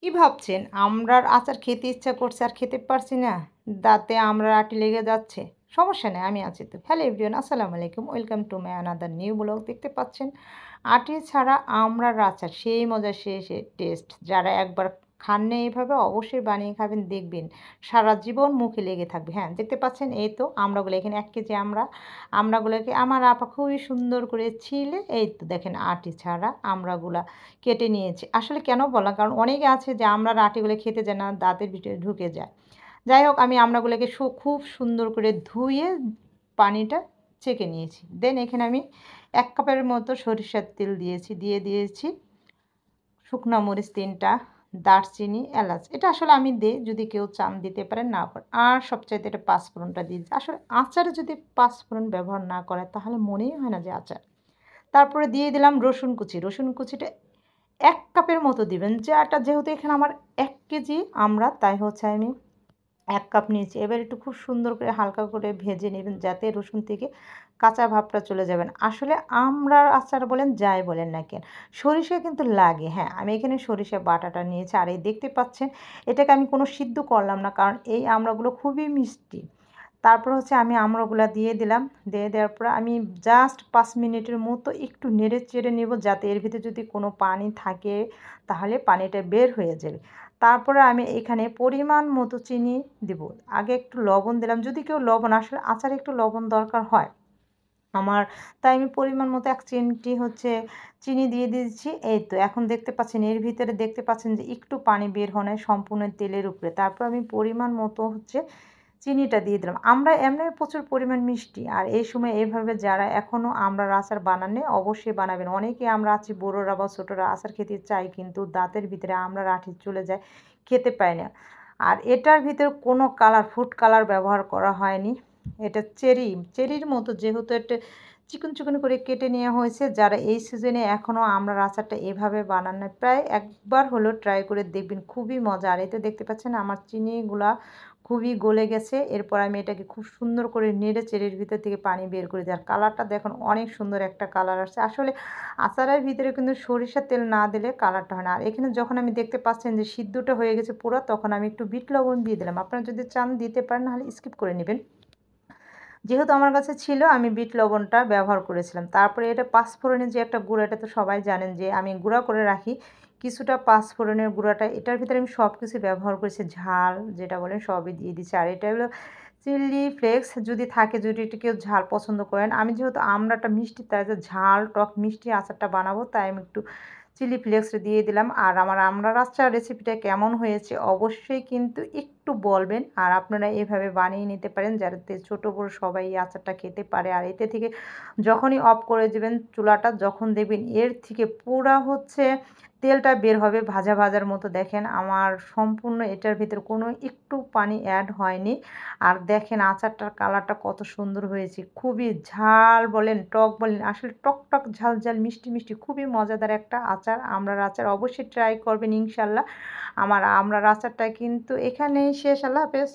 কি ভাবছেন? আমড়ার আচার খেতে ইচ্ছা করছে আর খেতে পারছি না? দাঁতে আমড়ার আঁটি লেগে যাচ্ছে? সমস্যা নেই, আমি আছি তো। হ্যালো এভরিওয়ান, আসসালামু আলাইকুম। Welcome to my another new blog. দেখতে পাচ্ছেন আঁটি ছাড়া আমড়ার আচার সেই মজা সেই টেস্ট। যারা একবার খাননি এভাবে অবশ্যই বানিয়ে খাবেন, দেখবেন সারা জীবন মুখে লেগে থাকবে। হ্যাঁ, দেখতে পাচ্ছেন এই তো আমড়াগুলো এখানে ১ কেজি আমড়াগুলোকে আমার আপা খুবই সুন্দর করে ছিলে এই তো দেখেন আঁটি ছাড়া আমড়াগুলা কেটে নিয়েছি। আসলে কেন বললাম? কারণ অনেকে আছে যে আমড়ার আটিগুলো খেতে চায় না, দাঁতের ভিতরে ঢুকে যায়। যাই হোক আমি আমড়াগুলোকে খুব সুন্দর করে ধুয়ে পানিটা ছেঁকে নিয়েছি। দেন এখানে আমি ১ কাপের মতো সরিষার তেল দিয়েছি। দিয়ে দিয়েছি শুকনা মরিচ ৩ টা, দারচিনি, এলাচ। এটা আসলে আমি দেই, যদি কেউ চান দিতে পারেন, না পারেন। আর সবচাইতে এটা পাঁচফোড়নটা দিয়ে দিচ্ছি। আসলে আচারে যদি পাঁচফোড়ন ব্যবহার না করে তাহলে মনেই হয় না যে আচার। তারপরে দিয়ে দিলাম রসুন কুচি। রসুন কুচিটা ১ কাপের মতো দিবেন। যেহেতু এখানে আমার ১ কেজি আমড়া, তাই হচ্ছে আমি ১ কাপ নিয়েছি। এবার একটু খুব সুন্দর করে হালকা করে ভেজে নিবেন যাতে রসুন থেকে কাঁচা ভাবটা চলে যাবেন। আসলে আমড়ার আচার বলেন, যাই বলেন না কেন, সরিষা কিন্তু লাগে। হ্যাঁ, আমি এখানে সরিষা বাটাটা নিয়েছি। আর এই দেখতে পাচ্ছেন এটাকে আমি কোনো সিদ্ধ করলাম না, কারণ এই আমড়াগুলো খুবই মিষ্টি। তারপর হচ্ছে আমি আমড়াগুলা দিয়ে দিলাম। দিয়ে দেওয়ার পর আমি জাস্ট ৫ মিনিটের মতো একটু নেড়ে চেড়ে নেব, যাতে এর ভিতরে যদি কোনো পানি থাকে তাহলে পানিটা বের হয়ে যাবে। তারপরে আমি এখানে পরিমাণ মতো চিনি দিব। আগে একটু লবণ দিলাম। যদি কেউ লবণ, আসলে আচারে একটু লবণ দরকার হয় আমার, তাই আমি পরিমাণ মতো ১ চিমটি হচ্ছে চিনি দিয়ে দিয়েছি। এই তো এখন দেখতে পাচ্ছেন এর ভিতরে দেখতে পাচ্ছেন যে একটু পানি বের হয় নাই সম্পূর্ণ তেলের উপরে। তারপর আমি পরিমাণ মতো হচ্ছে চিনিটা দিয়ে দিলাম। আমরা এমনি প্রচুর পরিমাণ মিষ্টি। আর এই সময় এভাবে যারা এখনও আমড়ার আচার বানাননি অবশ্যই বানাবেন। অনেকেই আমরা আছি বড়রা বা ছোটরা আচার খেতে চাই, কিন্তু দাঁতের ভিতরে আমড়ার আঁটি চলে যায়, খেতে পায় না। আর এটার ভিতরে কোনো কালার, ফুড কালার ব্যবহার করা হয়নি। এটা চেরির মতো, যেহেতু এটা চিকন করে কেটে নেওয়া হয়েছে। যারা এই সিজনে এখনও আমড়ার আচারটা এভাবে বানান নাই, প্রায় একবার হলেও ট্রাই করে দেখবেন, খুবই মজা। আর এতে দেখতে পাচ্ছেন আমার চিনিগুলা খুবই গলে গেছে। এরপর আমি এটাকে খুব সুন্দর করে নেড়ে চেড়ে এর ভিতর থেকে পানি বের করে দিই। আর কালারটা দেখুন, অনেক সুন্দর একটা কালার আসছে। আসলে আচারের ভিতরে কিন্তু সরিষার তেল না দিলে কালারটা হয় না। আর এখানে যখন আমি দেখতে পাচ্ছেন যে সিদ্ধটা হয়ে গেছে পুরা, তখন আমি একটু বিট লবণ দিয়ে দিলাম। আপনারা যদি চান দিতে পারেন, নাহলে স্কিপ করে নিবেন। যেহেতু আমার কাছে ছিল, আমি বিট লবণটা ব্যবহার করেছিলাম। তারপরে এটা পাঁচফোড়নের যে একটা গুঁড়া, এটা তো সবাই জানেন যে আমি গুঁড়া করে রাখি। কিছুটা পাঁচফোড়নের গুঁড়াটা, এটার ভিতরে আমি সব কিছু ব্যবহার করেছি। ঝাল যেটা বলেন সবই দিয়ে দিচ্ছি। আর এটা হলো চিলি ফ্লেক্স, যদি থাকে, যদি একটু কেউ ঝাল পছন্দ করেন। আমি যেহেতু আমড়াটা মিষ্টি, তাই যে ঝাল টক মিষ্টি আচারটা বানাবো, তাই আমি একটু চিলি ফ্লেক্স দিয়ে দিলাম। আর আমার আমড়ার আচার রেসিপিটা কেমন হয়েছে অবশ্যই কিন্তু একটু বলবেন। আর আপনারা এভাবে বানিয়ে নিতে পারেন, যাতে ছোট বড় সবাই এই আচারটা খেতে পারে। আর এতে থেকে যখনই অফ করে দেবেন চুলাটা, যখন দেখবেন এর থেকে পুরা হচ্ছে তেলটা বের হবে ভাজার মতো। দেখেন আমার সম্পূর্ণ এটার ভিতরে কোনো একটু পানি অ্যাড হয়নি। আর দেখেন আচারটার কালারটা কত সুন্দর হয়েছে। খুবই ঝাল বলেন, টক বলেন, আসলে টক ঝাল মিষ্টি খুবই মজাদার একটা আচার, আমড়ার আচার। অবশ্যই ট্রাই করবেন ইনশাআল্লাহ। আমার আমড়ার আচারটা কিন্তু এখানেই শেষ। আল্লাহ হাফেজ।